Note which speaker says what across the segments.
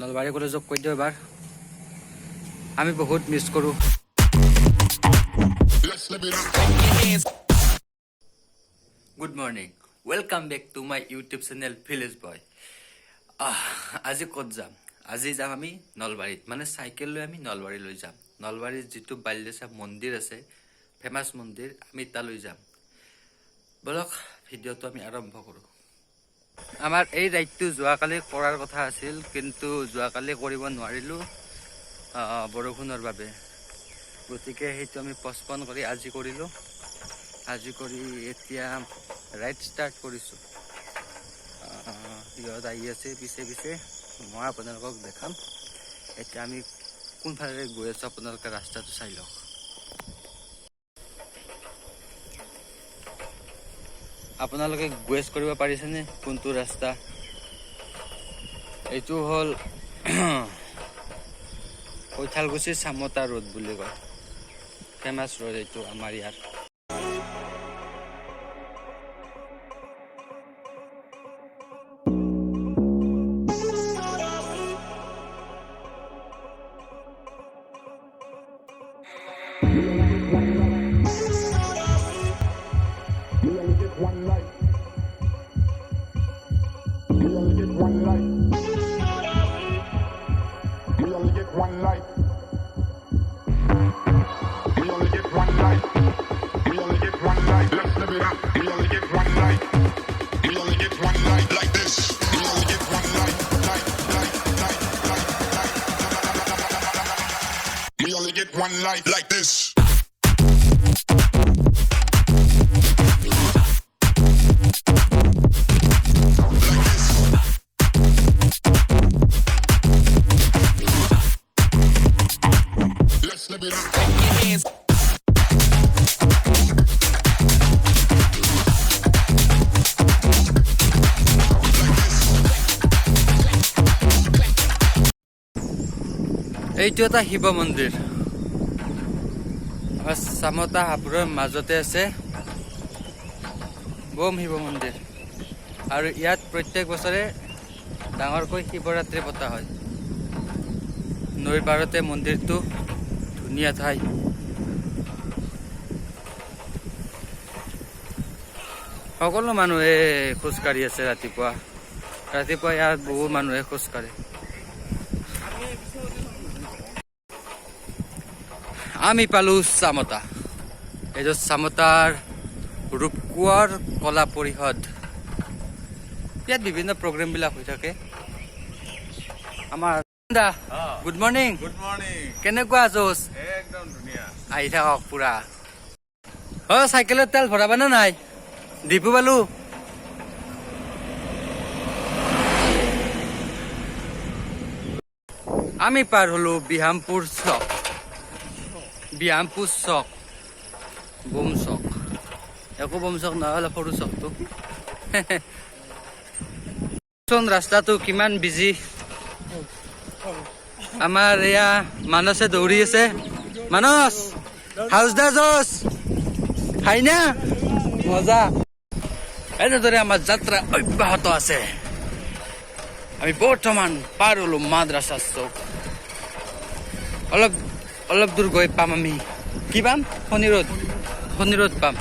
Speaker 1: নলবাৰী কলেজক কৈ দিওঁ এবাৰ আমি বহুত মিছ কৰোঁ। Good morning, welcome back to my YouTube channel village boy. আজি ক'ত যাম? আজি যাম আমি নলবাৰীত, মানে চাইকেল লৈ আমি নলবাৰীলৈ যাম। নলবাৰীত যিটো বাল্যচা মন্দিৰ আছে, ফেমাছ মন্দিৰ, আমি তালৈ যাম। বলক ভিডিঅ'টো আমি আৰম্ভ কৰোঁ। আমাৰ এই ৰাইডটো যোৱাকালি কৰাৰ কথা আছিল, কিন্তু যোৱাকালি কৰিব নোৱাৰিলোঁ বৰষুণৰ বাবে। গতিকে সেইটো আমি পষ্টপন কৰি আজি কৰিলোঁ। আজি কৰি এতিয়া ৰাইড ষ্টাৰ্ট কৰিছোঁ। সিহঁত আহি আছে পিছে পিছে, মই আপোনালোকক দেখাম। এতিয়া আমি কোনফালে গৈ আছোঁ আপোনালোকে ৰাস্তাটো চাই লওক। আপোনালোকে গেছ কৰিব পাৰিছেনে কোনটো ৰাস্তা? এইটো হ'ল কৈঠালকুছি চামতা ৰোড বুলি কয়, ফেমাছ ৰোড এইটো আমাৰ ইয়াৰ।
Speaker 2: One life like this. Let's live it up.
Speaker 1: এইটো এটা শিৱ মন্দিৰ, চামতা হাবুৰৰ মাজতে আছে বম শিৱ মন্দিৰ। আৰু ইয়াত প্ৰত্যেক বছৰে ডাঙৰকৈ শিৱৰাত্ৰি পতা হয়। নৈৰ পাৰতে মন্দিৰটো, ধুনীয়া ঠাই। সকলো মানুহে খোজকাঢ়ি আছে ৰাতিপুৱা ৰাতিপুৱা। ইয়াত বহু মানুহে খোজকাঢ়ে। আমি পালোঁ চামতা। এইটো চামতাৰ ৰূপকোঁৱৰ কলা পৰিষদ। ইয়াত বিভিন্ন প্ৰগ্ৰেমবিলাক হৈ থাকে। আমাৰ গুড মৰ্ণিং।
Speaker 3: Good morning.
Speaker 1: কেনেকুৱা জোচ?
Speaker 3: একদম ধুনীয়া।
Speaker 1: আহি থাকক পুৰা। চাইকেলত তেল ভৰাবা নে নাই? ডিপু পালো। আমি পাৰ হলো বিহামপুৰ চক। বিহামপুৰ চক, বোম চক। একো বোম চক নহয়, অলপ সৰু চকটো। ৰাস্তাটো কিমান বিজি। আমাৰ এয়া মানসে দৌৰি আছে। মানস, হাউচ দা জোচ খাই না মজা। এনেদৰে আমাৰ যাত্ৰা অব্যাহত আছে। আমি বৰ্তমান পাৰ হলো মাদ্ৰাছা চক। অলপ দূৰ গৈ পাম আমি কি পাম? শনি ৰোড পাম।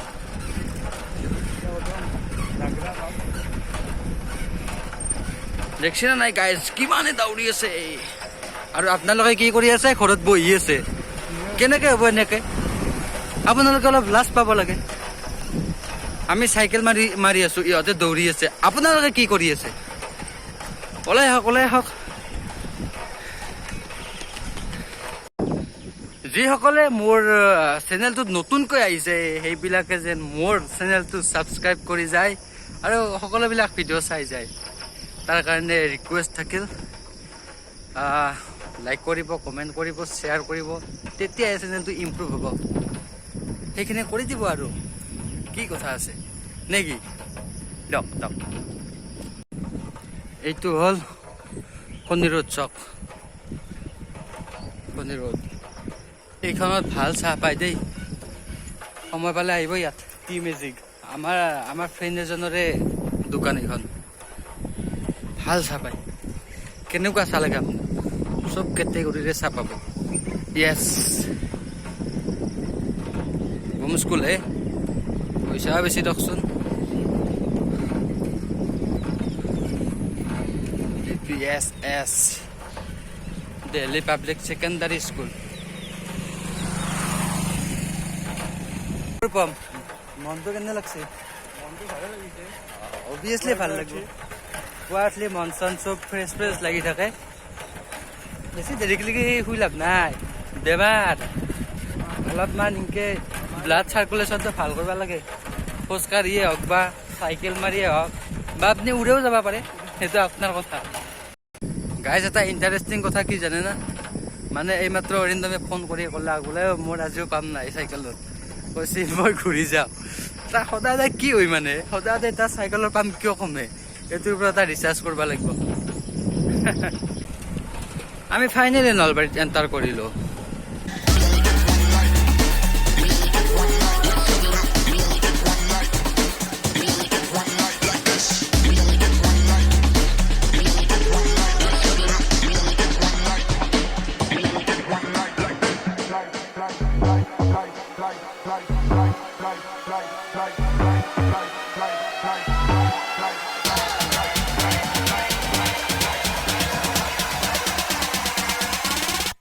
Speaker 1: দেখছি না নাই গাইজ, কিমানে দৌৰি আছে। আৰু আপোনালোকে কি কৰি আছে? ঘৰত বহি আছে। কেনেকে হ'ব এনেকে? আপোনালোকে অলপ লাজ পাব লাগে। আমি চাইকেল মাৰি আছো, ইহঁতে দৌৰি আছে। আপোনালোকে কি কৰি আছে? ওলাই আহক। যিসকলে মোৰ চেনেলটোত নতুনকৈ আহিছে, সেইবিলাকে যেন মোৰ চেনেলটো ছাবস্ক্ৰাইব কৰি যায় আৰু সকলোবিলাক ভিডিঅ' চাই যায়। তাৰ কাৰণে ৰিকুৱেষ্ট থাকিল, লাইক কৰিব, কমেণ্ট কৰিব, শ্বেয়াৰ কৰিব। তেতিয়াই চেনেলটো ইম্প্ৰুভ হ'ব। সেইখিনি কৰি দিব আৰু কি কথা আছে নেকি? দিয়ক। এইটো হ'ল শনি ৰোড চক। শনি ৰোড এইখনত ভাল চাহ পায় দেই। সময় পালে আহিব ইয়াত। টি মেজিক আমাৰ ফ্ৰেণ্ড এজনৰে দোকান এইখন। ভাল চাহ পায়। কেনেকুৱা চাহ লাগে আপোনাক চব কেটেগৰীৰে চাহ পাব য়েছ হোম স্কুল পইচা বেছি দিয়কচোন DPSS Delhi public secondary school মনটো কেনে লাগছে
Speaker 3: মনটো ভালে লাগিছে
Speaker 1: অবভিয়াছলি ভাল লাগিব কোৱাটলি মন চন চব ফ্ৰেছ ফ্ৰেছ লাগি থাকে বেছি দেৰিলৈকে শুই লাভ নাই বেমাৰ অলপমান এনেকৈ ব্লাড চাৰ্কুলেশ্যনটো ভাল কৰিব লাগে খোজকাঢ়িয়ে হওক বা চাইকেল মাৰিয়ে হওক বা আপুনি উৰেও যাব পাৰে সেইটো আপোনাৰ কথা গাইজ এটা ইণ্টাৰেষ্টিং কথা কি জানে না মানে এইমাত্ৰ অৰিন্দমে ফোন কৰি ক'লে বোলে মোৰ আজিও পাম নাই চাইকেলত কৈছে মই ঘূৰি যাওঁ তাৰ সদায় কি হয় মানে সদায় তাৰ চাইকেলৰ পাম কিয় কমে এইটোৰ ওপৰত এটা ৰিচাৰ্চ কৰিব লাগিব আমি ফাইনেলি নলবাৰীত এণ্টাৰ কৰিলোঁ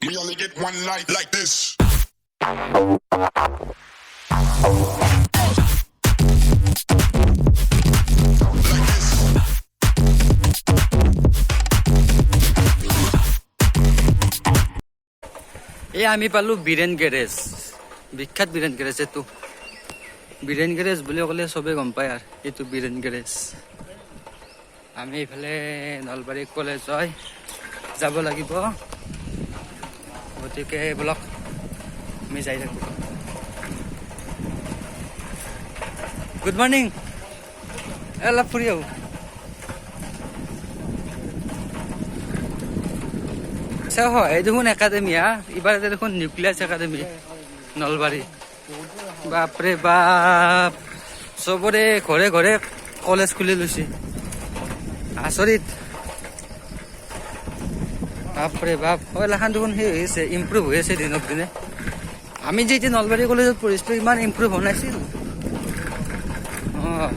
Speaker 2: We only get one life like this.
Speaker 1: এই আমি পালোঁ বীৰেন গেৰেজ বিখ্যাত বীৰেন গেৰেজ এইটো বীৰেন গেৰেজ বুলি ক'লে চবেই গম পায় আৰু এইটো বীৰেন গেৰেজ আমি এইফালে নলবাৰী কলেজ হয় যাব লাগিব গতিকে বলক আমি যাই থাকোঁ গুড মৰ্ণিং অলপ ফুৰি আহোঁ আচ্ছা হয় দেখোন একাডেমি এইবাৰ দেখোন নিউক্লিয়াছ একাডেমি নলবাৰী বাপৰে বাপ চবৰে ঘৰে ঘৰে কলেজ খুলি লৈছে আচৰিত বাপৰে বাপ এইগিলাখান দেখোন সেই হৈ আছে ইম্প্ৰুভ হৈ আছে দিনক দিনে আমি যে এতিয়া নলবাৰী কলেজত পঢ়িছিলোঁ ইমান ইম্প্ৰুভ হোৱা নাছিল অঁ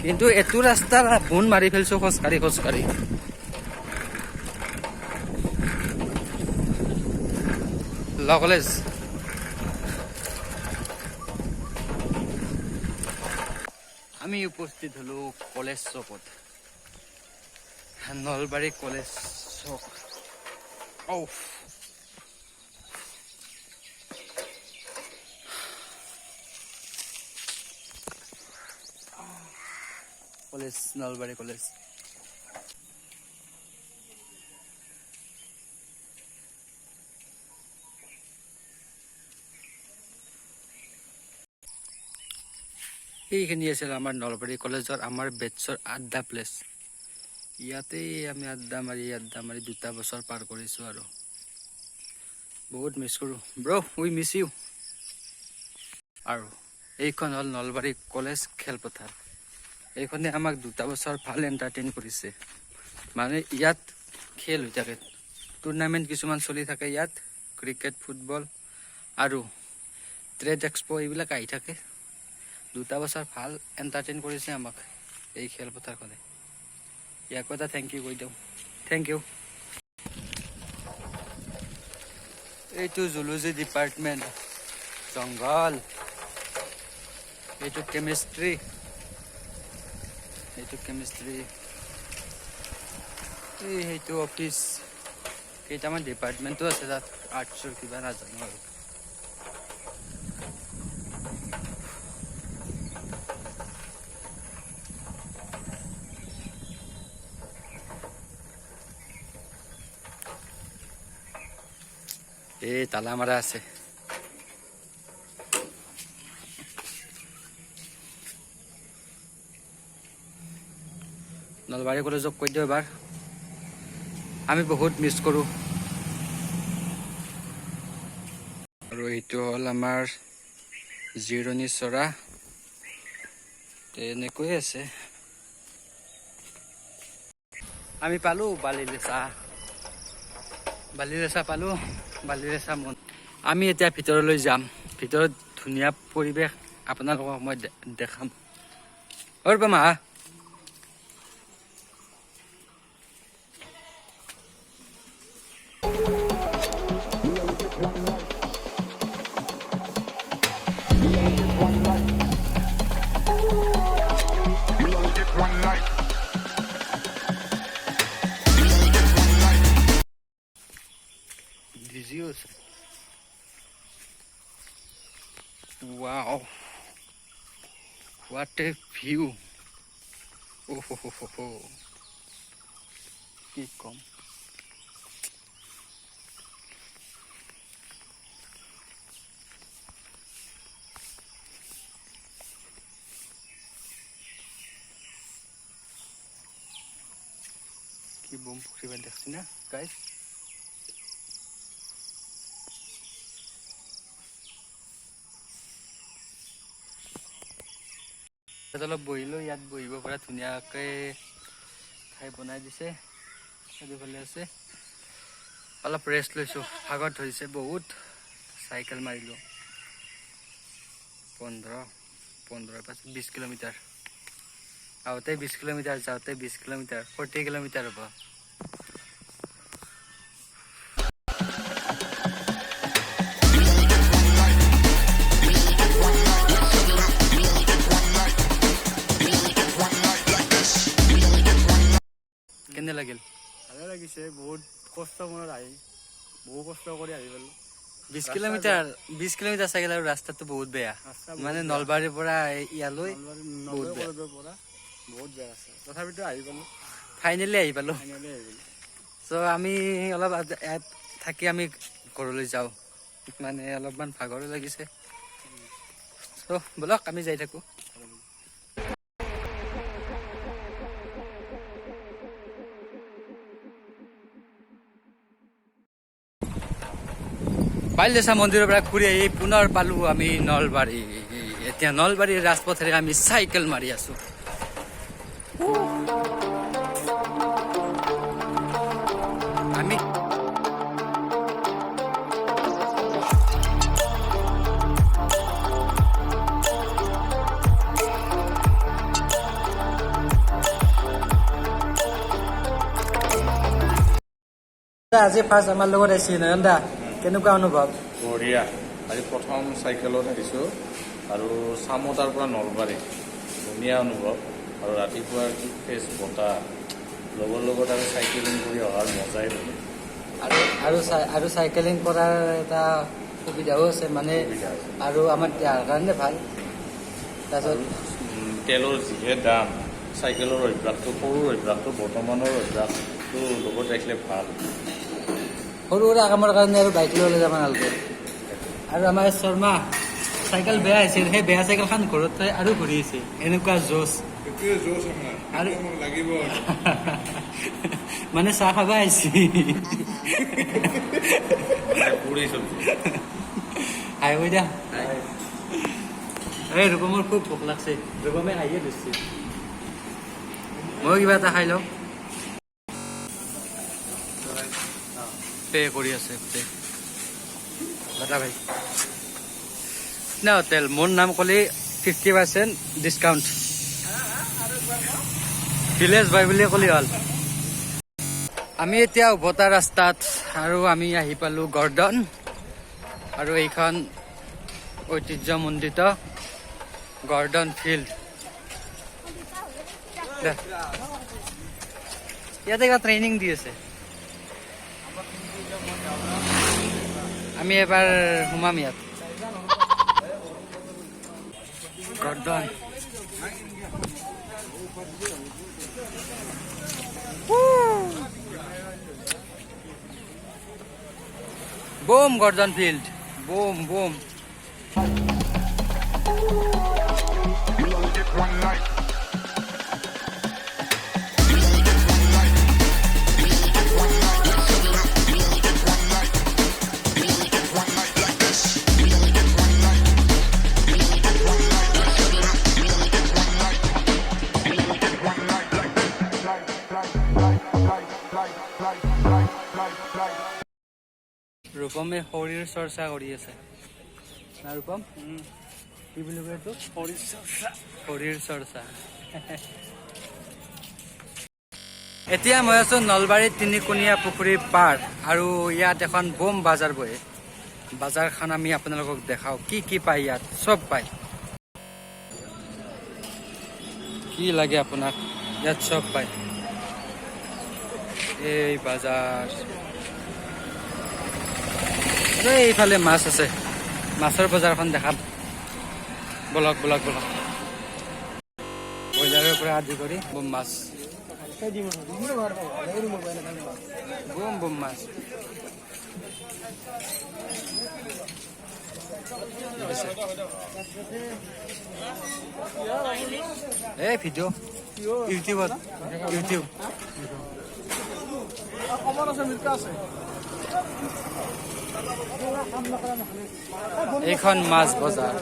Speaker 1: কিন্তু এইটো ৰাস্তা বোন মাৰি ফেলছোঁ খোজকাঢ়ি খোজকাঢ়ি ল কলেজ আমি উপস্থিত হলোঁ কলেজ চকত নলবাৰী কলেজ চক কলেজ নলবাৰী কলেজ এইখিনি আছিল আমাৰ নলবাৰী কলেজৰ আমাৰ বেটছৰ আড্ডা প্লেচ ইয়াতেই আমি আড্ডা মাৰি 2 বছৰ পাৰ কৰিছোঁ আৰু বহুত মিছ কৰোঁ ব্ৰ উই মিছ ইউ আৰু এইখন হ'ল নলবাৰী কলেজ খেলপথাৰ এইখনে আমাক 2 বছৰ ভাল এণ্টাৰটেইন কৰিছে মানে ইয়াত খেল হৈ থাকে টুৰ্ণামেণ্ট কিছুমান চলি থাকে ইয়াত ক্ৰিকেট ফুটবল আৰু ট্ৰেড এক্সপো এইবিলাক আহি থাকে 2 বছৰ ভাল এণ্টাৰটেইন কৰিছে আমাক এই খেলপথাৰখনে ইয়াকো এটা থেংক ইউ কৈ দিওঁ থেংক ইউ এইটো জুলজি ডিপাৰ্টমেণ্ট জংঘল এইটো কেমিষ্ট্ৰি সেইটো অফিচ কেইটামান ডিপাৰ্টমেণ্টো আছে তাত আৰ্টছৰ কিবা নাজানো আৰু এই তালা মাৰা আছে নলবাৰী কলেজক কৈ দিওঁ এবাৰ আমি বহুত মিছ কৰোঁ আৰু এইটো হ'ল আমাৰ জিৰণি চৰা তেনেকৈ আছে আমি পালোঁ বালিলে চাহ বালিৰেচা পালোঁ, বালিৰেচা মন। আমি এতিয়া ভিতৰলৈ যাম। ভিতৰত ধুনীয়া পৰিৱেশ আপোনালোকক মই দেখাম। মা
Speaker 2: We only get one life.
Speaker 1: Delicious. Wow. What a view. Oh ho ho ho ho. Keep calm. কি বোম পুখুৰী দেখছি না গাইজ। অলপ বহিলো, ইয়াত বহিব পৰা ধুনীয়াকে ঠাই বনাই দিছে, চাৰিওফালে আছে। অলপ ৰেষ্ট লৈছো, ভাগৰ ধৰিছে বহুত। চাইকেল মাৰিলো 15-20 কিলোমিটাৰ। আহোঁতে 20 কিলোমিটাৰ, যাওঁতে 20 কিলোমিটাৰ, 40 কিলোমিটাৰ হ'ব। কেনে লাগিল?
Speaker 3: ভালে লাগিছে, বহুত কষ্ট মনত আহি, বহু কষ্ট কৰি আহি পালোঁ।
Speaker 1: 20 কিলোমিটাৰ চাইকেল আৰু ৰাস্তাটো বহুত বেয়া,
Speaker 3: ৰাস্তা
Speaker 1: মানে নলবাৰীৰ পৰা ইয়ালৈ বহুত বেয়া।
Speaker 3: পৰা বহুত বেয়া আছে, তথাপিতো আহি পালোঁ,
Speaker 1: ফাইনেলি আহি পালোঁ।
Speaker 3: ফাইনেলি আহি পালোঁ।
Speaker 1: চ' আমি অলপ ইয়াত থাকি আমি ঘৰলৈ যাওঁ, মানে অলপমান ভাগৰো লাগিছে। চ' ব'লক আমি যাই থাকোঁ। বালিৰেচা মন্দিৰৰ পৰা ঘূৰি আহি পুনৰ পালোঁ আমি নলবাৰী। এতিয়া নলবাৰীৰ ৰাজপথেৰে আমি চাইকেল মাৰি আছোঁ। আমি আজি ফাৰ্ষ্ট আমাৰ লগত আহিছে নয়ন দা, কেনেকুৱা অনুভৱ?
Speaker 4: বঢ়িয়া। আজি প্ৰথম চাইকেলত আহিছোঁ আৰু চামতাৰ পৰা নলবাৰী, ধুনীয়া অনুভৱ। আৰু ৰাতিপুৱাৰ যি ফ্ৰেছ বতাহ, লগৰ লগত আৰু চাইকেলিং কৰি অহাৰ মজাই বেলেগ।
Speaker 1: আৰু চাইকেলিং কৰাৰ এটা সুবিধাও আছে, মানে আৰু আমাৰ দেহাৰ কাৰণে ভাল। তাৰপিছত
Speaker 4: তেলৰ যিহে দাম, চাইকেলৰ অভ্যাসটো, সৰুৰ অভ্যাসটো, বৰ্তমানৰ অভ্যাসটো লগত ৰাখিলে ভাল।
Speaker 1: সৰু সুৰা কামৰ কাৰণে আৰু বাইক লৈ যাব নালাগে। আৰু আমাৰ শৰ্মা চাইকেল বেয়া হৈছিল, সেই বেয়া চাইকেলখন ঘৰত থৈ আৰু ঘূৰি আহিছে, এনেকুৱা জোচ। আৰু মানে চাহ খাব আহিছে।
Speaker 4: পুৰি চব্জি
Speaker 1: আহিব দিয়া। এই ৰূপমৰ খুব ভোক লাগছে, ৰূপমে আহিয়ে দিছে। ময়ো কিবা এটা খাই লওঁ। পে কৰি আছে পে দাদা ভাই না হোটেল। মোৰ নাম ক'লে 50% ডিছকাউণ্ট। ভিলেজ বয় বুলি ক'লে হ'ল। আমি এতিয়া উভতা ৰাস্তাত, আৰু আমি আহি পালোঁ গৰ্ডন। আৰু এইখন ঐতিহ্যমণ্ডিত গৰ্ডন ফিল্ড। ইয়াতে কিবা ট্ৰেইনিং দি আছে। আমি এবাৰ সোমাম ইয়াত। Gordon broom, Gordon field boom boom.
Speaker 2: We only get one life.
Speaker 1: ৰূপমে শৰীৰ চৰ্চা কৰি আছে না ৰূপম কি বুলি কয় এইটো শৰীৰ চৰ্চা এতিয়া মই আছো নলবাৰীত তিনিকুণীয়া পুখুৰীৰ পাৰ আৰু ইয়াত এখন বোম বাজাৰ বহে বাজাৰখন আমি আপোনালোকক দেখাও কি কি পায় ইয়াত চব পায় কি লাগে আপোনাক ইয়াত চব পায় এই বাজাৰ এইফালে মাছ আছে মাছৰ বজাৰখন দেখাম বলক বলক বলক বজাৰৰ পৰা আদি কৰি বোম মাছ বোম বোম মাছ এই ভিডিঅ' ইউটিউবত ইউটিউব এইখন মাছ বজাৰ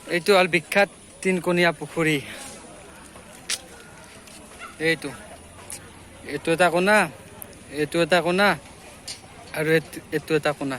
Speaker 1: এইটো হ'ল বিখ্যাত তিনকুণীয়া পুখুৰী এইটো এইটো এটা কোণা এইটো এটা কোণা আৰু এইটো এটা কোণা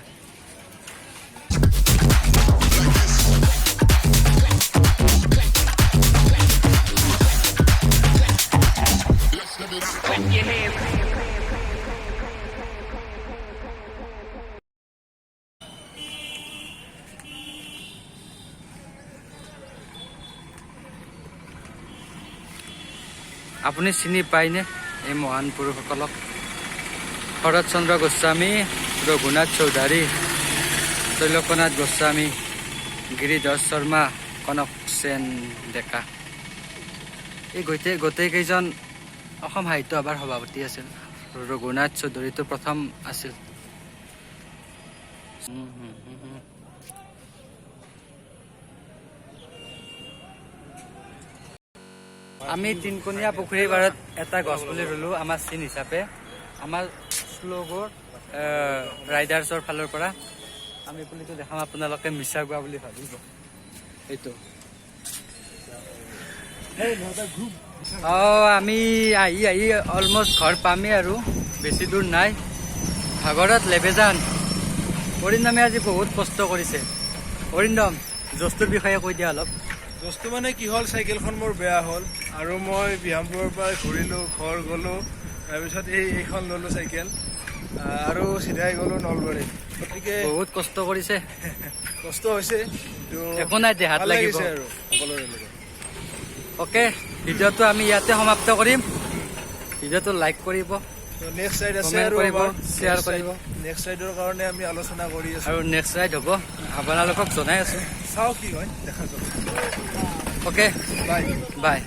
Speaker 1: আপুনি চিনি পায়নে এই মহান পুৰুষসকলক শৰৎ চন্দ্ৰ গোস্বামী ৰঘুনাথ চৌধাৰী ত্ৰৈলোক্যনাথ গোস্বামী গিৰিধৰ শৰ্মা কনক সেন ডেকা এই গোটেইকেইজন অসম সাহিত্য সভাৰ সভাপতি আছিল ৰঘুনাথ চৌধুৰীটো প্ৰথম আছিল আমি তিনকুণীয়া পুখুৰীৰ পাৰত এটা গছ পুলি ৰুলো আমাৰ চিন হিচাপে আমাৰ শ্লোগৰ ৰাইডাৰ্ছৰ ফালৰ পৰা আমি পুলিটো দেখাম আপোনালোকে মিছা গোৱা বুলি ভাবিব এইটো আমি আহি আহি অলমষ্ট ঘৰ পামেই আৰু বেছি দূৰ নাই ভাগৰত লেবেজান অৰিন্দমে আজি বহুত কষ্ট কৰিছে অৰিন্দম জস্তুৰ বিষয়ে কৈ দিয়া অলপ
Speaker 5: বস্তু মানে কি হ'ল চাইকেলখন মোৰ বেয়া হ'ল আৰু মই বিহামপুৰৰ পৰা ঘূৰিলোঁ ঘৰ গ'লোঁ তাৰপিছত এইখন ল'লোঁ চাইকেল আৰু চিধাই গ'লোঁ নলবাৰী গতিকে
Speaker 1: বহুত কষ্ট কৰিছে
Speaker 5: কষ্ট হৈছে
Speaker 1: একো নাই দেহাত লাগিব
Speaker 5: আৰু সকলোৰে লগত
Speaker 1: অ'কে ভিডিঅ'টো আমি ইয়াতে সমাপ্ত কৰিম ভিডিঅ'টো লাইক কৰিব
Speaker 5: নেক্সট ৰাইড আছে
Speaker 1: কমেণ্ট
Speaker 5: আৰু
Speaker 1: কৰিব শ্বেয়াৰ কৰিব
Speaker 5: নেক্সট ৰাইডৰ কাৰণে আমি আলোচনা কৰি আছোঁ
Speaker 1: আৰু নেক্সট ৰাইড হ'ব আপোনালোকক জনাই আছোঁ
Speaker 5: চাওঁ কি হয় দেখা যাব
Speaker 1: অ'কে
Speaker 5: বাই
Speaker 1: বাই